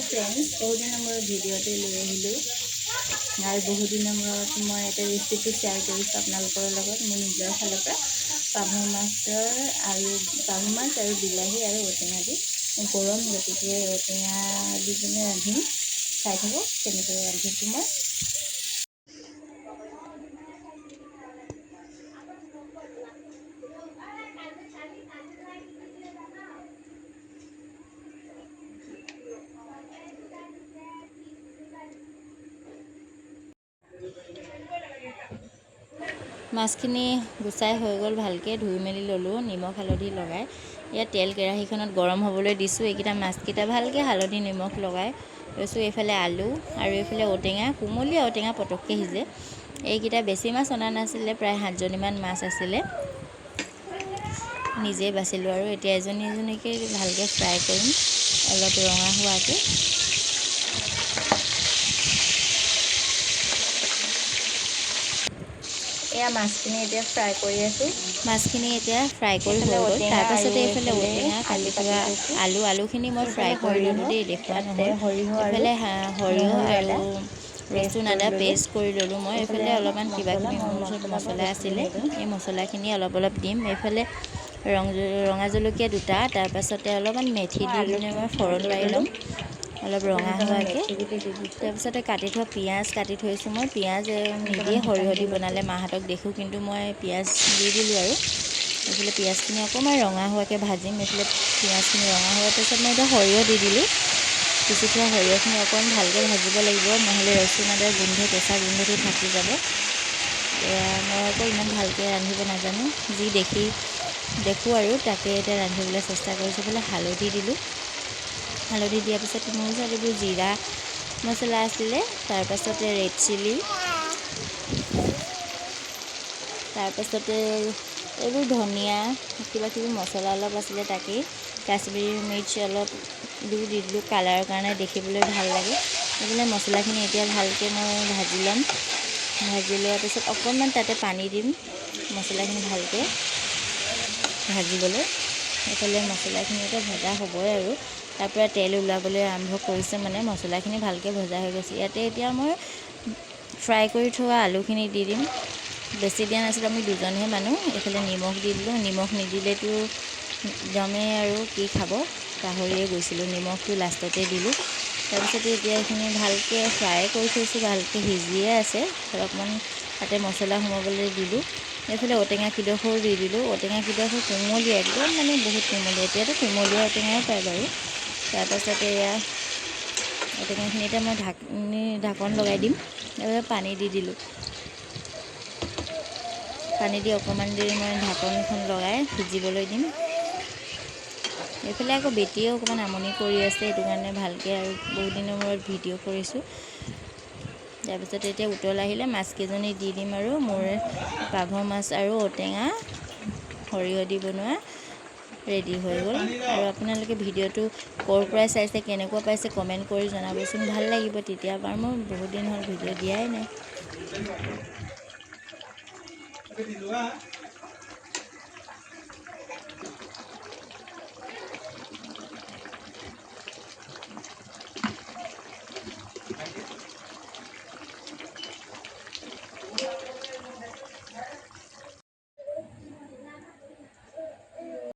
Friends, বহুদিনৰ মূৰত ভিডিঅ'টো লৈ আহিলোঁ আৰু বহুদিনৰ মূৰত মই এটা ৰেচিপি শ্বেয়াৰ কৰিছোঁ আপোনালোকৰ লগত। মোৰ নিজৰ ফালৰ পৰা পাভ মাছ আৰু বিলাহী আৰু ঔটেঙা দি গৰম, গতিকে ঔটেঙা দি কিনে ৰান্ধিম। চাই থাকক কেনেকৈ ৰান্ধিছোঁ মই। মাছখিনি গুচাই হৈ গ'ল, ভালকৈ ধুই মেলি ল'লোঁ নিমখ হালধি লগাই। ইয়াত তেল কেৰাহীখনত গৰম হ'বলৈ দিছোঁ। এইকেইটা মাছকেইটা ভালকৈ হালধি নিমখ লগাই লৈছোঁ। এইফালে আলু আৰু এইফালে ঔটেঙা, কুমলীয়া ঔটেঙা পটককৈ সিজে। এইকেইটা বেছি মাছ অনা নাছিলে, প্ৰায় 7জনীমান মাছ আছিলে, নিজেই বাচিলোঁ। আৰু এতিয়া এজনী এজনীকৈ ভালকৈ ফ্ৰাই কৰিম, অলপ ৰঙা হোৱাকৈ। এয়া মাছখিনি এতিয়া ফ্ৰাই কৰি আছোঁ। মাছখিনি এতিয়া ফ্ৰাই কৰি হৈ গ'ল। তাৰপাছতে এইফালে ঔটেঙা কাটি থোৱা আলুখিনি মই ফ্ৰাই কৰি ল'লোঁ দেই, দেখুওৱা নহ'ল। এইফালে সৰিয়হ আৰু ৰচুন আদা পেষ্ট কৰি ল'লোঁ মই। এইফালে অলপমান কিবাকিবি মোৰ ওচৰত মছলা আছিলে, এই মছলাখিনি অলপ দিম। এইফালে ৰঙা জলকীয়া 2টা, তাৰপাছতে অলপমান মেথি দি কিনে মই ফৰণ মাৰি ল'ম অলপ ৰঙা হোৱাকৈ। তাৰপিছতে কাটি থোৱা পিঁয়াজ কাটি থৈছোঁ মই। পিঁয়াজ নিদিয়ে সৰিয়হ দি বনালে, মাহঁতক দেখোঁ, কিন্তু মই পিঁয়াজ দি দিলোঁ। আৰু এইফালে পিঁয়াজখিনি অকণমান ৰঙা হোৱাকৈ ভাজিম। এইফালে পিঁয়াজখিনি ৰঙা হোৱাৰ পিছত মই এতিয়া সৰিয়হ দি দিলোঁ। পিচি থোৱা সৰিয়হখিনি অকণমান ভালকৈ ভাজিব লাগিব, নহ'লে ৰচুন আদাৰ কেঁচা গোন্ধটো থাকি যাব। মই আকৌ ইমান ভালকৈ ৰান্ধিব নাজানো, যি দেখোঁ আৰু তাকে এতিয়া ৰান্ধিবলৈ চেষ্টা কৰিছোঁ। এইফালে হালধি দিলোঁ। হালধি দিয়াৰ পিছত মোৰ ওচৰত এইবোৰ জিৰা মছলা আছিলে, তাৰপাছতে ৰেড চিলি, তাৰপাছতে এইবোৰ ধনিয়া কিবাকিবি মছলা অলপ আছিলে, তাকেই কাশ্মীৰী মিৰ্চ অলপ দি দিলোঁ কালাৰৰ কাৰণে, দেখিবলৈ ভাল লাগে। এইবিলাক মছলাখিনি এতিয়া ভালকৈ মই ভাজি ল'ম। ভাজি লোৱাৰ পিছত অকণমান তাতে পানী দিম মছলাখিনি ভালকৈ ভাজিবলৈ। এইফালে মছলাখিনি এতিয়া ভজা হ'বই আৰু তাৰ পৰা তেল ওলাবলৈ আৰম্ভ কৰিছে, মানে মছলাখিনি ভালকৈ ভজা হৈ গৈছে। ইয়াতে এতিয়া মই ফ্ৰাই কৰি থোৱা আলুখিনি দি দিম। বেছি দিয়া নাছিলোঁ, আমি 2জনহে মানুহ। এইফালে নিমখ দি দিলোঁ। নিমখ নিদিলেতো একদমেই আৰু কি খাব, পাহৰিয়ে গৈছিলোঁ। নিমখটো লাষ্টতে দিলোঁ। তাৰপিছতে এতিয়া এইখিনি ভালকৈ ফ্ৰাই কৰি থৈছোঁ, ভালকৈ সিজিয়ে আছে। অলপমান তাতে মছলা সোমাবলৈ দিলোঁ। এইফালে ঔটেঙা কেইডোখৰো দি দিলোঁ। ঔটেঙা কেইডোখৰ কোমলীয়া, একদম মানে বহুত কোমলীয়া। এতিয়াতো কোমলীয়া ঔটেঙাও পায় বাৰু। তাৰপাছতে এয়া ঔটেঙাখিনিতে মই ঢাকন লগাই দিম। তাৰপিছত পানী দি দিলোঁ। পানী দি অকণমান দেৰি মই ঢাকনখন লগাই সিজিবলৈ দিম। এইফালে আকৌ বেটিয়েও অকণমান আমনি কৰি আছে, সেইটো কাৰণে ভালকৈ আৰু বহুত দিনৰ মূৰত ভিডিঅ' কৰিছোঁ। তাৰপিছত এতিয়া উতল আহিলে মাছকেইজনী দি দিম। আৰু মোৰ পাভ মাছ আৰু ঔটেঙা সৰিয়হ দি বনোৱা ৰেডি হৈ গ'ল। আৰু আপোনালোকে ভিডিঅ'টো ক'ৰ পৰাই চাইছে, কেনেকুৱা পাইছে, কমেণ্ট কৰি জনাবচোন, ভাল লাগিব তেতিয়া। বাৰু মই বহুত দিন হ'ল ভিডিঅ' দিয়াই নাই।